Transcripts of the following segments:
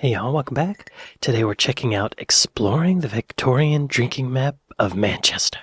Hey y'all, welcome back. Today we're checking out Exploring the Victorian Drinking Map of Manchester.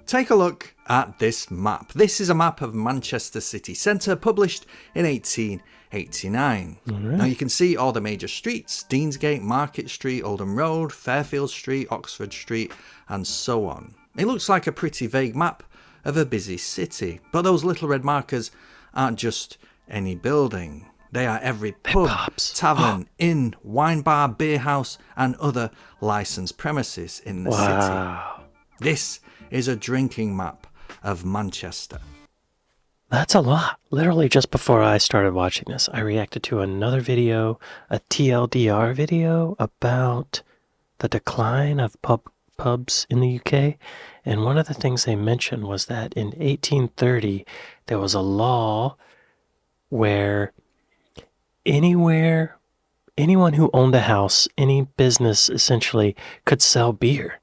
Take a look at this map. This is a map of Manchester city centre published in 1889. Now you can see all the major streets: Deansgate, Market Street, Oldham Road, Fairfield Street, Oxford Street, and so on. It looks like a pretty vague map of a busy city, but those little red markers aren't just any building. They are every pub, tavern, inn, wine bar, beer house, and other licensed premises in the city. This is a drinking map of Manchester. That's a lot. Literally just before I started watching this, I reacted to another video, a TLDR video about the decline of pubs in the UK. And one of the things they mentioned was that in 1830, there was a law where anyone who owned a house, any business essentially, could sell beer.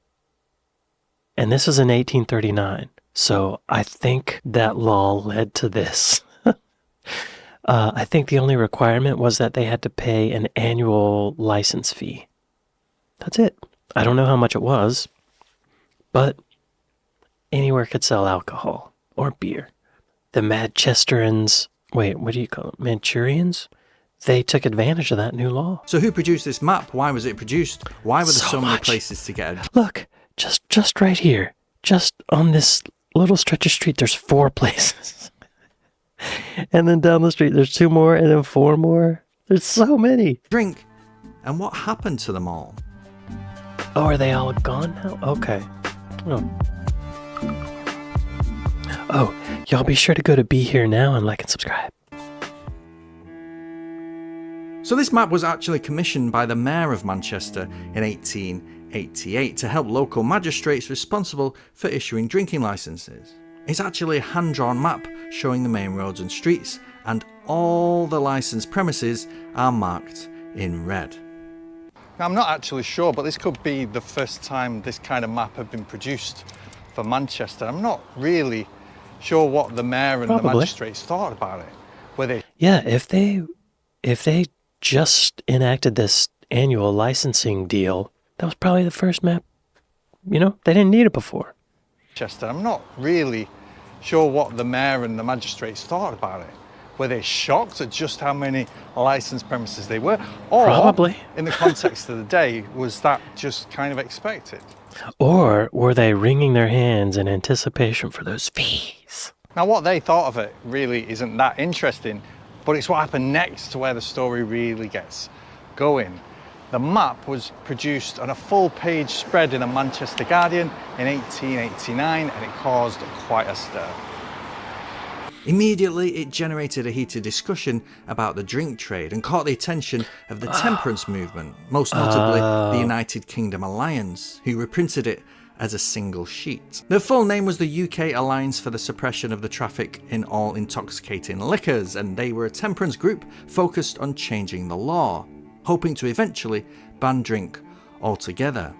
And this is in 1839. So I think that law led to this. I think the only requirement was that they had to pay an annual license fee. That's it. I don't know how much it was, but anywhere could sell alcohol or beer. The Manchesterans, wait, what do you call it? Manchurians? They took advantage of that new law. So who produced this map? Why was it produced? Why were there so many places to get it? Look, just right here, just on this little stretch of street, there's 4 places. And then down the street, there's 2 more, and then 4 more. There's so many. Drink. And what happened to them all? Oh, are they all gone now? Okay. Oh, y'all be sure to go to Be Here Now and like and subscribe. So this map was actually commissioned by the Mayor of Manchester in 1888 to help local magistrates responsible for issuing drinking licenses. It's actually a hand-drawn map showing the main roads and streets, and all the licensed premises are marked in red. Now, I'm not actually sure, but this could be the first time this kind of map had been produced for Manchester. I'm not really sure what the Mayor and the magistrates thought about it. Were they? Yeah, if they just enacted this annual licensing deal, that was probably the first map. You know, they didn't need it before. I'm not really sure what the Mayor and the magistrates thought about it. Were they shocked at just how many licensed premises they were? Or, probably. In the context of the day, was that just kind of expected? Or were they wringing their hands in anticipation for those fees? Now, what they thought of it really isn't that interesting, but it's what happened next to where the story really gets going. The map was produced on a full-page spread in the Manchester Guardian in 1889, and it caused quite a stir. Immediately, it generated a heated discussion about the drink trade and caught the attention of the Temperance movement, most notably the United Kingdom Alliance, who reprinted it as a single sheet. Their full name was the UK Alliance for the Suppression of the Traffic in All Intoxicating Liquors, and they were a temperance group focused on changing the law, hoping to eventually ban drink altogether.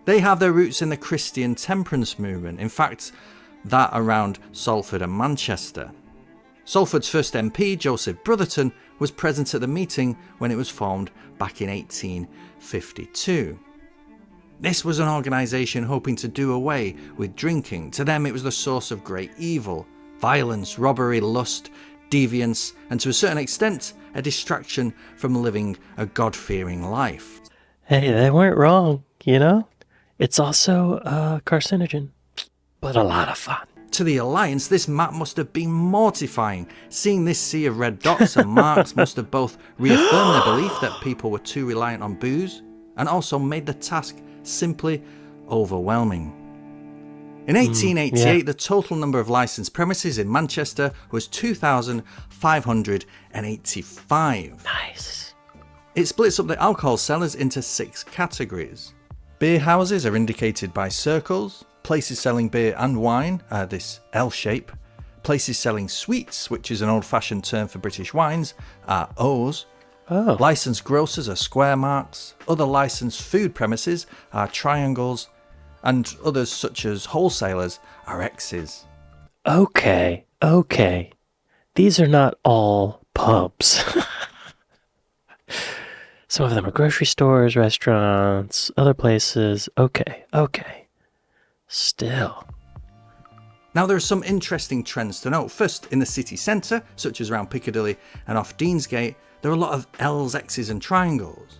They have their roots in the Christian temperance movement, in fact, that around Salford and Manchester. Salford's first MP, Joseph Brotherton, was present at the meeting when it was formed back in 1852. This was an organisation hoping to do away with drinking. To them, it was the source of great evil: violence, robbery, lust, deviance, and to a certain extent, a distraction from living a God-fearing life. Hey, they weren't wrong, you know? It's also a carcinogen, but a lot of fun. To the Alliance, this map must have been mortifying. Seeing this sea of red dots and marks must have both reaffirmed their belief that people were too reliant on booze, and also made the task simply overwhelming. In 1888, the total number of licensed premises in Manchester was 2,585. Nice. It splits up the alcohol sellers into 6 categories. Beer houses are indicated by circles. Places selling beer and wine are this L shape. Places selling sweets, which is an old-fashioned term for British wines, are O's. Licensed grocers are square marks. Other licensed food premises are triangles, and others such as wholesalers are X's. Okay. These are not all pubs. Some of them are grocery stores, restaurants, other places. Okay. Still. Now, there are some interesting trends to note. First, in the city centre, such as around Piccadilly and off Deansgate, there are a lot of L's, X's and triangles.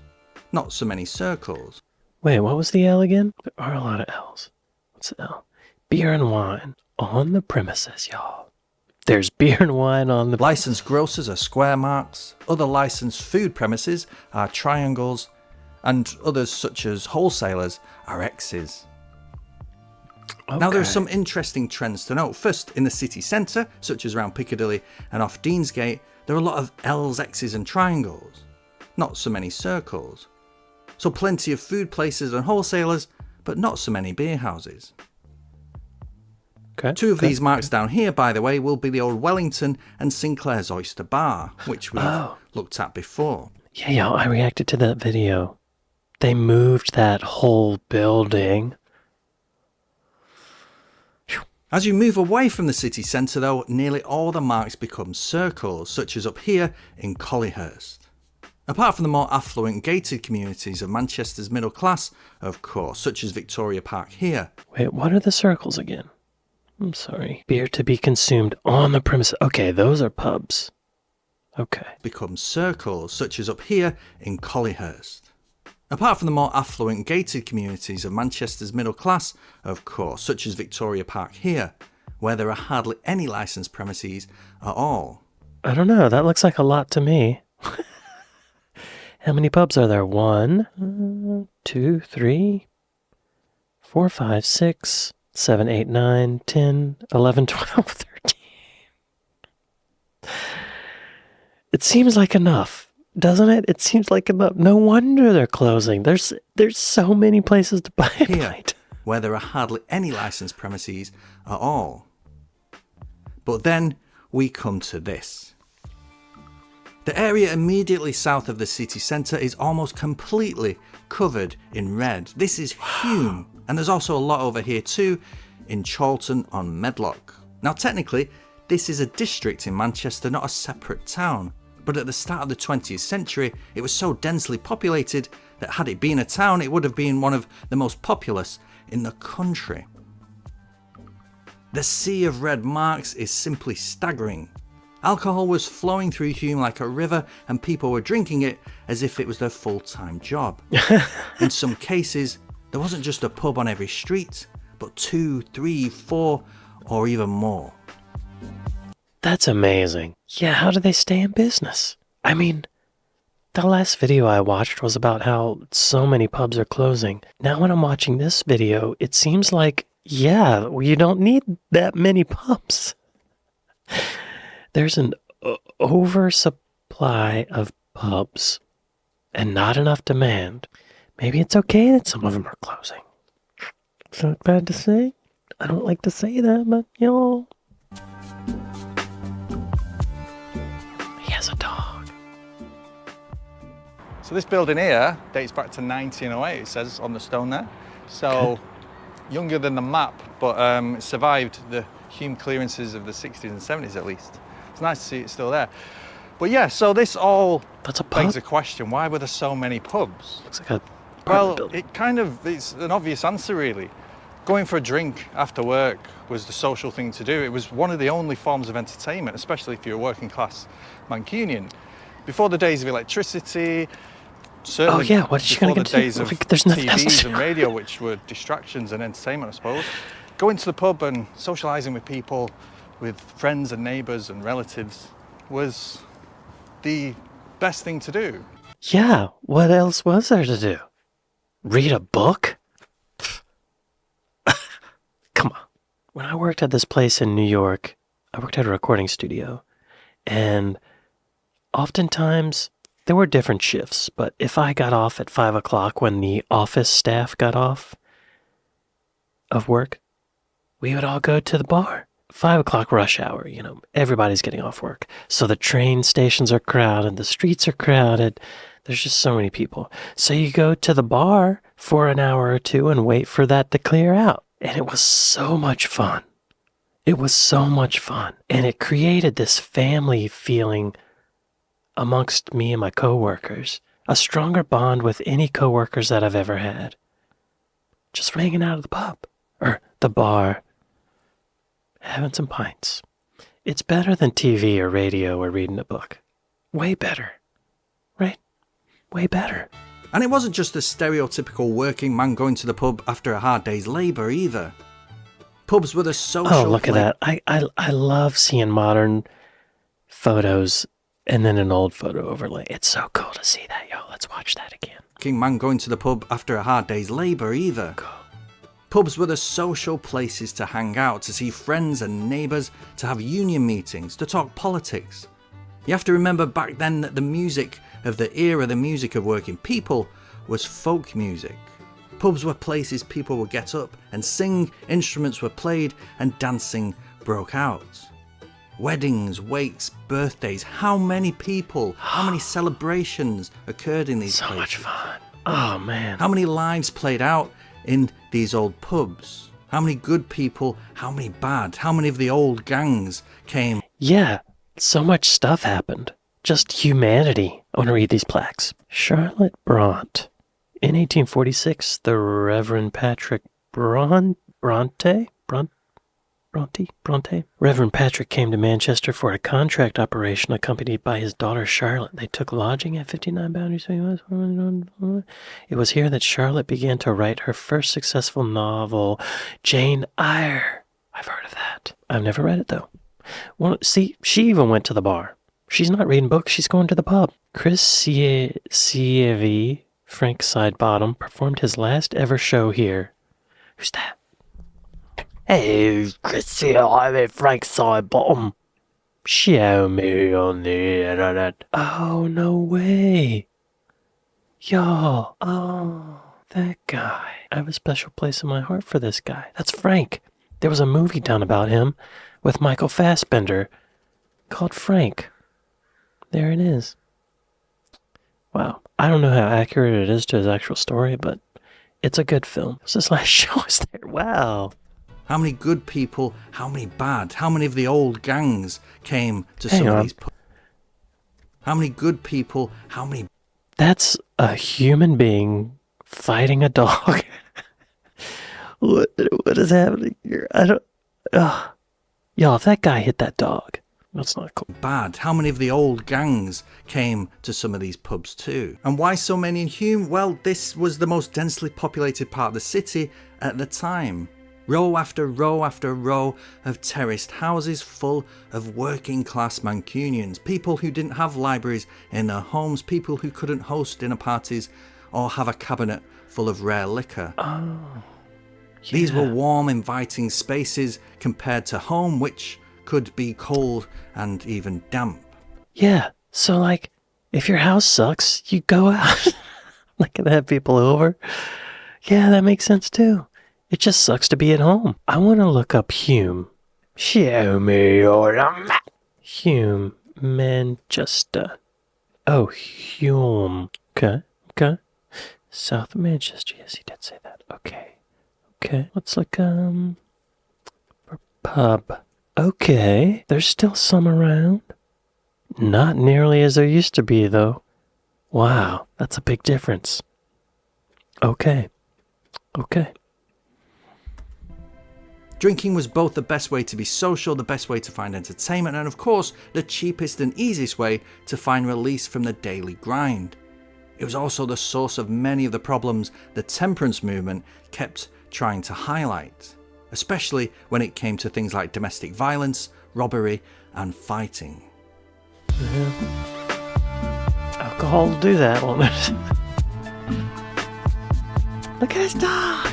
Not so many circles. Wait, what was the L again? There are a lot of L's. What's the L? Beer and wine on the premises, y'all. There's beer and wine on the... Licensed grocers are square marks. Other licensed food premises are triangles. And others, such as wholesalers, are X's. Okay. Now, there are some interesting trends to note. First, in the city centre, such as around Piccadilly and off Deansgate, there are a lot of L's, X's and triangles. Not so many circles. So plenty of food places and wholesalers, but not so many beer houses. Okay. Two of these marks down here, by the way, will be the old Wellington and Sinclair's Oyster Bar, which we've looked at before. Yeah, y'all, I reacted to that video. They moved that whole building. As you move away from the city centre though, nearly all the marks become circles, such as up here in Collyhurst. Apart from the more affluent gated communities of Manchester's middle class, of course, such as Victoria Park here. Wait, what are the circles again? I'm sorry. Beer to be consumed on the premises. Okay, those are pubs. Okay. Become circles, such as up here in Collyhurst. Apart from the more affluent gated communities of Manchester's middle class, of course, such as Victoria Park here, where there are hardly any licensed premises at all. I don't know, that looks like a lot to me. How many pubs are there? 1, 2, 3, 4, 5, 6, 7, 8, 9, 10, 11, 12, 13. It seems like enough. Doesn't it? It seems like enough. No wonder they're closing. There's so many places to buy a pint. Where there are hardly any licensed premises at all. But then we come to this. The area immediately south of the city centre is almost completely covered in red. This is Hulme, and there's also a lot over here too in Chorlton on Medlock. Now technically, this is a district in Manchester, not a separate town. But at the start of the 20th century, it was so densely populated that had it been a town, it would have been one of the most populous in the country. The sea of red marks is simply staggering. Alcohol was flowing through Hulme like a river, and people were drinking it as if it was their full-time job. In some cases, there wasn't just a pub on every street, but 2, 3, 4, or even more. That's amazing. Yeah, how do they stay in business? I mean, the last video I watched was about how so many pubs are closing. Now when I'm watching this video, it seems like, yeah, you don't need that many pubs. There's an oversupply of pubs and not enough demand. Maybe it's okay that some of them are closing. Is that bad to say? I don't like to say that, but you know. He has a dog. So this building here dates back to 1908, it says on the stone there. So younger than the map, but it survived the Hulme clearances of the 60s and 70s at least. It's nice to see it's still there. But yeah, so this all begs a question. Why were there so many pubs? Looks like a well, it's an obvious answer really. Going for a drink after work was the social thing to do. It was one of the only forms of entertainment, especially if you're a working class Mancunian. Before the days of electricity, certainly before the days of TVs and radio, which were distractions and entertainment, I suppose. Going to the pub and socialising with people, with friends and neighbours and relatives, was the best thing to do. Yeah, what else was there to do? Read a book? Come on. When I worked at this place in New York, I worked at a recording studio, and oftentimes there were different shifts, but if I got off at 5 o'clock when the office staff got off of work, we would all go to the bar. 5 o'clock rush hour, you know, everybody's getting off work. So the train stations are crowded, the streets are crowded. There's just so many people. So you go to the bar for an hour or two and wait for that to clear out. And it was so much fun. It was so much fun. And it created this family feeling amongst me and my coworkers. A stronger bond with any coworkers that I've ever had. Just from hanging out at the pub or the bar, having some pints. It's better than TV or radio or reading a book. Way better. Right? Way better. And it wasn't just the stereotypical working man going to the pub after a hard day's labour either. Pubs were the social... Oh, look at that. I love seeing modern photos and then an old photo overlay. It's so cool to see that, yo. Let's watch that again. Working man going to the pub after a hard day's labour either. Cool. Pubs were the social places to hang out, to see friends and neighbours, to have union meetings, to talk politics. You have to remember back then that the music of the era, the music of working people, was folk music. Pubs were places people would get up and sing, instruments were played, and dancing broke out. Weddings, wakes, birthdays, how many people, how many celebrations occurred in these places? So much fun. Oh, man. How many lives played out in these old pubs? How many good people, how many bad? How many of the old gangs came? Yeah, so much stuff happened. Just humanity. I want to read these plaques. Charlotte Bront. In 1846, the Reverend Patrick Bronte? Reverend Patrick came to Manchester for a contract operation accompanied by his daughter Charlotte. They took lodging at 59 Boundary Street. It was here that Charlotte began to write her first successful novel, Jane Eyre. I've heard of that. I've never read it, though. Well, see, she even went to the bar. She's not reading books, she's going to the pub. Chris Sievi, Frank Sidebottom, performed his last ever show here. Who's that? Hey, Chris Sievi, Frank Sidebottom. Show me on the internet. Oh, no way. Y'all. Oh, that guy. I have a special place in my heart for this guy. That's Frank. There was a movie done about him with Michael Fassbender called Frank. There it is. Wow. I don't know how accurate it is to his actual story, but it's a good film. It was his last show was there. Wow. How many good people, how many bad? How many of the old gangs came to some of these pubs? How many good people, how many... That's a human being fighting a dog. What is happening here? I don't... Y'all, if that guy hit that dog, that's not cool. Bad. How many of the old gangs came to some of these pubs too? And why so many in Hulme? Well, this was the most densely populated part of the city at the time. Row after row after row of terraced houses full of working class Mancunians, people who didn't have libraries in their homes, people who couldn't host dinner parties or have a cabinet full of rare liquor. Oh, yeah. These were warm, inviting spaces compared to home, which could be cold and even damp. Yeah, so like, if your house sucks, you go out. Like, and have people over. Yeah, that makes sense too. It just sucks to be at home. I want to look up Hulme. Show me your map. Hulme, Manchester. Oh, Hulme. Okay. South of Manchester. Yes, he did say that. Okay. Let's look, for pub. Okay. There's still some around. Not nearly as there used to be, though. Wow, that's a big difference. Okay. Drinking was both the best way to be social, the best way to find entertainment, and of course, the cheapest and easiest way to find release from the daily grind. It was also the source of many of the problems the temperance movement kept trying to highlight, especially when it came to things like domestic violence, robbery, and fighting. Alcohol will do that, won't it? Look at his dog!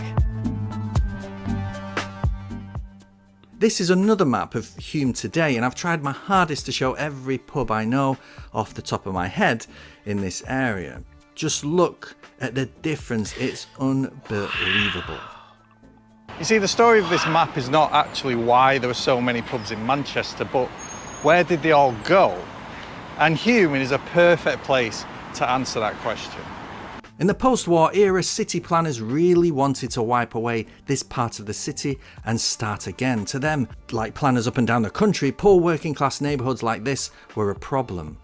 This is another map of Hulme today, and I've tried my hardest to show every pub I know off the top of my head in this area. Just look at the difference, it's unbelievable. You see, the story of this map is not actually why there were so many pubs in Manchester, but where did they all go? And Hulme is a perfect place to answer that question. In the post-war era, city planners really wanted to wipe away this part of the city and start again. To them, like planners up and down the country, poor working class neighbourhoods like this were a problem.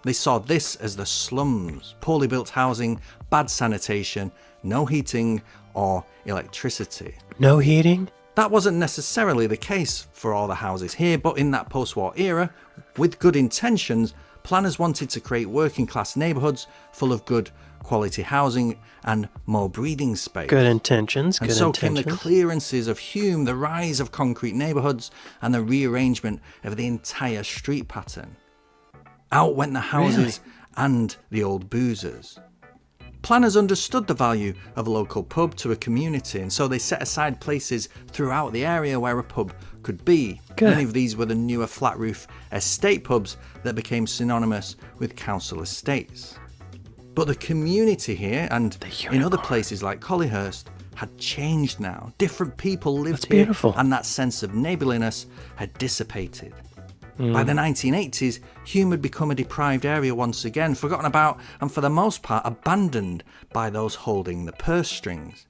They saw this as the slums, poorly built housing, bad sanitation, no heating or electricity. No heating? That wasn't necessarily the case for all the houses here, but in that post-war era, with good intentions, planners wanted to create working-class neighbourhoods full of good quality housing and more breathing space. Good intentions, And good so intentions. came the clearances of Hulme, the rise of concrete neighbourhoods, and the rearrangement of the entire street pattern. Out went the houses and the old boozers. Planners understood the value of a local pub to a community, and so they set aside places throughout the area where a pub could be. Good. Many of these were the newer flat roof estate pubs that became synonymous with council estates. But the community here and in other places like Collyhurst had changed now. Different people lived here, beautiful. and that sense of neighbourliness had dissipated. By the 1980s, Hulme had become a deprived area once again, forgotten about and for the most part abandoned by those holding the purse strings.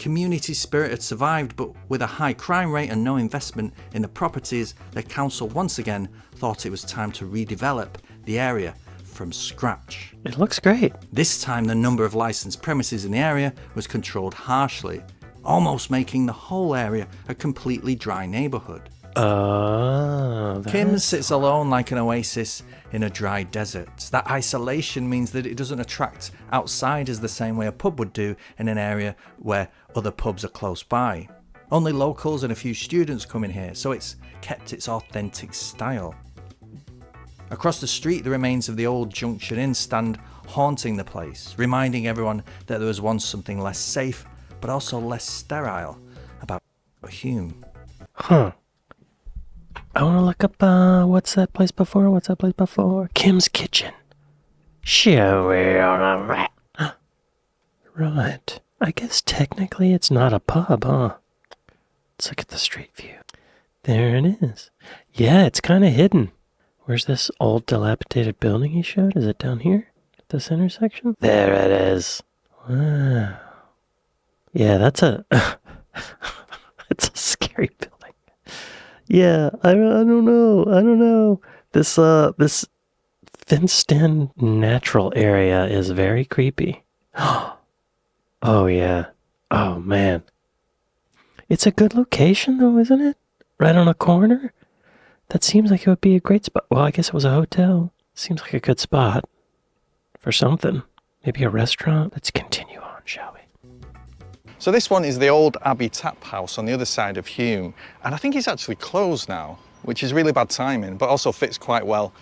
Community spirit had survived, but with a high crime rate and no investment in the properties, the council once again thought it was time to redevelop the area from scratch. It looks great. This time the number of licensed premises in the area was controlled harshly, almost making the whole area a completely dry neighbourhood. Kim sits alone like an oasis in a dry desert. That isolation means that it doesn't attract outsiders the same way a pub would do in an area where other pubs are close by. Only locals and a few students come in here, so it's kept its authentic style. Across the street, the remains of the old Junction Inn stand haunting the place, reminding everyone that there was once something less safe, but also less sterile about Hulme. Huh. I want to look up, what's that place before? Kim's Kitchen. Shall we on a rat? Right. I guess technically it's not a pub, huh? Let's look at the street view. There it is. Yeah, it's kind of hidden. Where's this old dilapidated building he showed? Is it down here? At this intersection? There it is. Wow. Yeah, that's a... it's a scary building. Yeah, I don't know. This fenced-in natural area is very creepy. Oh, yeah. Oh, man. It's a good location, though, isn't it? Right on a corner? That seems like it would be a great spot. Well, I guess it was a hotel. Seems like a good spot for something. Maybe a restaurant. Let's continue on, shall we? So this one is the old Abbey Tap House on the other side of Hulme, and I think it's actually closed now, which is really bad timing, but also fits quite well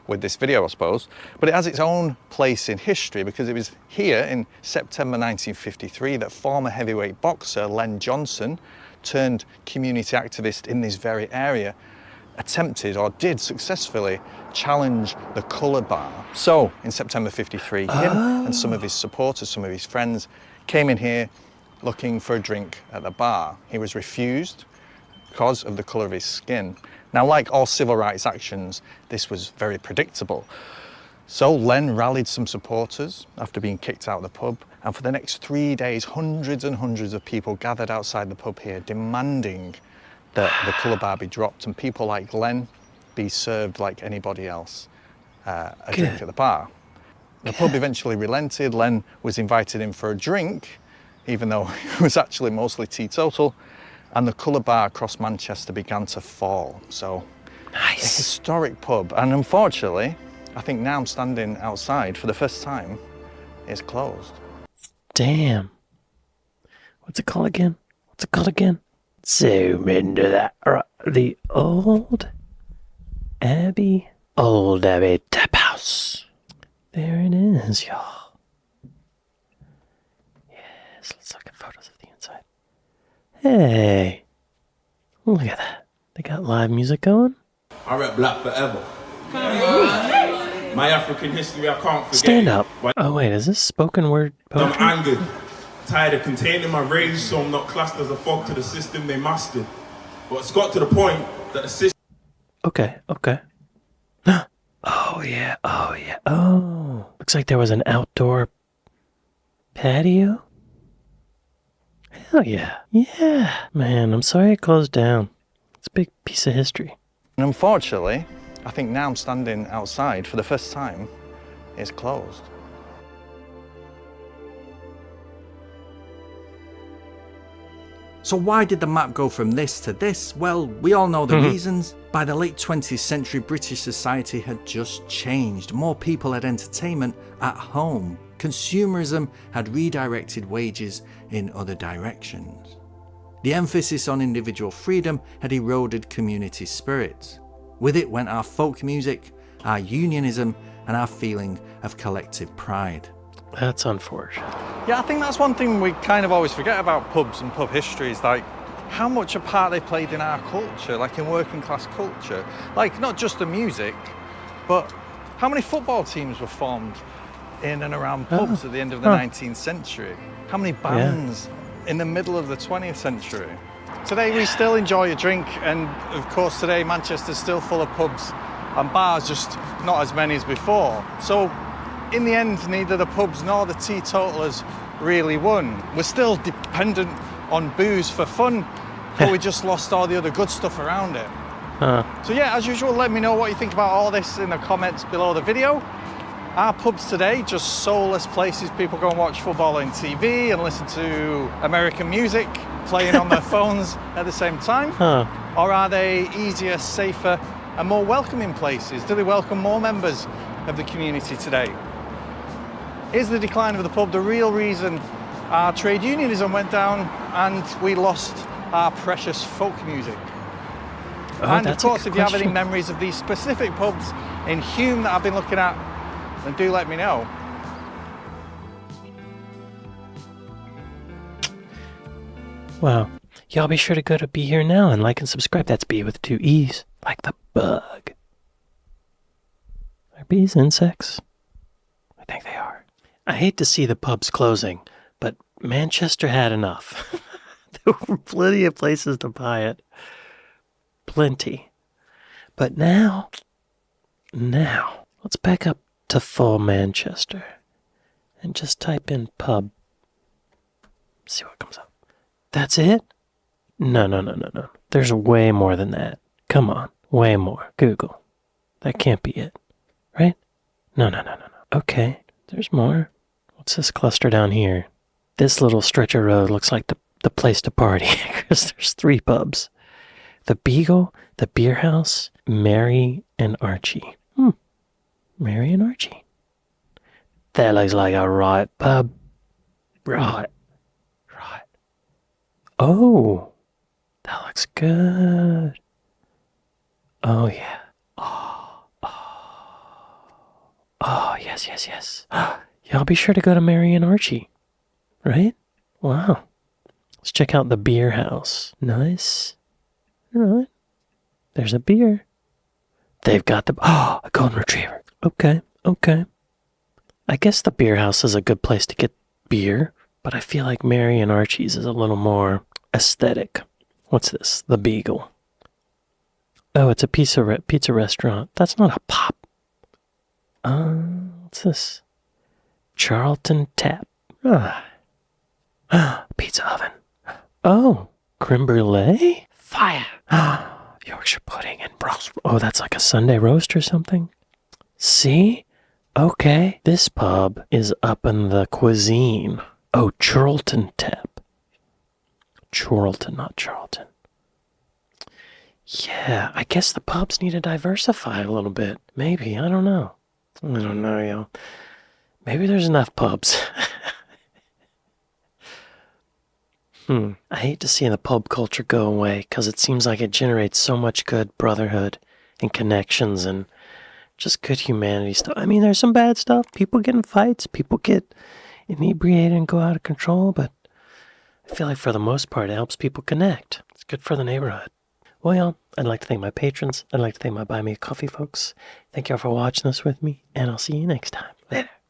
with this video, I suppose. But it has its own place in history because it was here in September 1953 that former heavyweight boxer Len Johnson, turned community activist in this very area, attempted or did successfully challenge the colour bar. So in September 53, him and some of his supporters, some of his friends came in here looking for a drink at the bar. He was refused because of the colour of his skin. Now, like all civil rights actions, this was very predictable. So Len rallied some supporters after being kicked out of the pub, and for the next 3 days, hundreds and hundreds of people gathered outside the pub here demanding that the colour bar be dropped and people like Len be served like anybody else a drink at the bar. The pub eventually relented. Len was invited in for a drink, even though it was actually mostly teetotal, and the colour bar across Manchester began to fall. So, Nice. a historic pub, and unfortunately, I think now I'm standing outside for the first time, it's closed. Damn. What's it called again? Zoom into that. The Old Abbey Tap House. There it is, y'all. Yes, let's look at photos of the inside. Hey, look at that. They got live music going. I rep black forever. My African history, I can't forget. Stand up. Oh wait, is this spoken word I'm poetry? angered, tired of containing my rage, so I'm not classed as a fog to the system they mastered. But it's got to the point that the system... Okay. Oh yeah. Oh, looks like there was an outdoor patio. Hell yeah. Yeah. Man, I'm sorry it closed down. It's a big piece of history. And unfortunately, I think now I'm standing outside for the first time, it's closed. So why did the map go from this to this? Well, we all know the reasons. By the late 20th century, British society had just changed. More people had entertainment at home. Consumerism had redirected wages in other directions. The emphasis on individual freedom had eroded community spirit. With it went our folk music, our unionism, and our feeling of collective pride. That's unfortunate. Yeah, I think that's one thing we kind of always forget about pubs and pub history is like how much a part they played in our culture, like in working class culture. Like not just the music, but how many football teams were formed in and around pubs at the end of the 19th century? How many bands in the middle of the 20th century? Today we still enjoy a drink, and of course today Manchester's still full of pubs and bars, just not as many as before. So in the end, neither the pubs nor the teetotalers really won. We're still dependent on booze for fun, but we just lost all the other good stuff around it. So yeah, as usual, let me know what you think about all this in the comments below the video. Are pubs today just soulless places people go and watch football on TV and listen to American music playing on their phones at the same time? Or are they easier, safer, and more welcoming places? Do they welcome more members of the community today? Is the decline of the pub the real reason our trade unionism went down and we lost our precious folk music? And of course, if you have any memories of these specific pubs in Hulme that I've been looking at, then do let me know. Wow. Y'all be sure to go to Be Here Now and like and subscribe. That's B with 2 E's, like the bug. Are bees insects? I think they are. I hate to see the pubs closing, but Manchester had enough. There were plenty of places to buy it. Plenty. But now, let's back up to full Manchester and just type in pub. See what comes up. That's it? No. There's way more than that. Come on, way more. Google. That can't be it, right? No. Okay, there's more. What's this cluster down here? This little stretch of road looks like the place to party because there's 3 pubs. The Beagle, the Beer House, Mary and Archie. Mary and Archie. That looks like a right pub. Right. Oh, that looks good. Oh, yeah. Oh, yes. Y'all be sure to go to Mary and Archie, right? Wow. Let's check out the Beer House. Nice. All right. There's a beer. They've got a golden retriever. Okay. I guess the Beer House is a good place to get beer, but I feel like Mary and Archie's is a little more aesthetic. What's this? The Beagle. Oh, it's a pizza restaurant. That's not a pop. What's this? Charlton Tap. Pizza oven. Oh, creme brulee? Fire. Yorkshire pudding and Brussels. Oh, that's like a Sunday roast or something. See? Okay. This pub is up in the cuisine. Oh, Charlton Tap. Charlton, not Charlton. Yeah, I guess the pubs need to diversify a little bit. Maybe, I don't know. Yo. Maybe there's enough pubs. I hate to see the pub culture go away because it seems like it generates so much good brotherhood and connections and just good humanity stuff. I mean, there's some bad stuff. People get in fights. People get inebriated and go out of control. But I feel like for the most part, it helps people connect. It's good for the neighborhood. Well, y'all, I'd like to thank my patrons. I'd like to thank my Buy Me a Coffee folks. Thank y'all for watching this with me. And I'll see you next time. Later.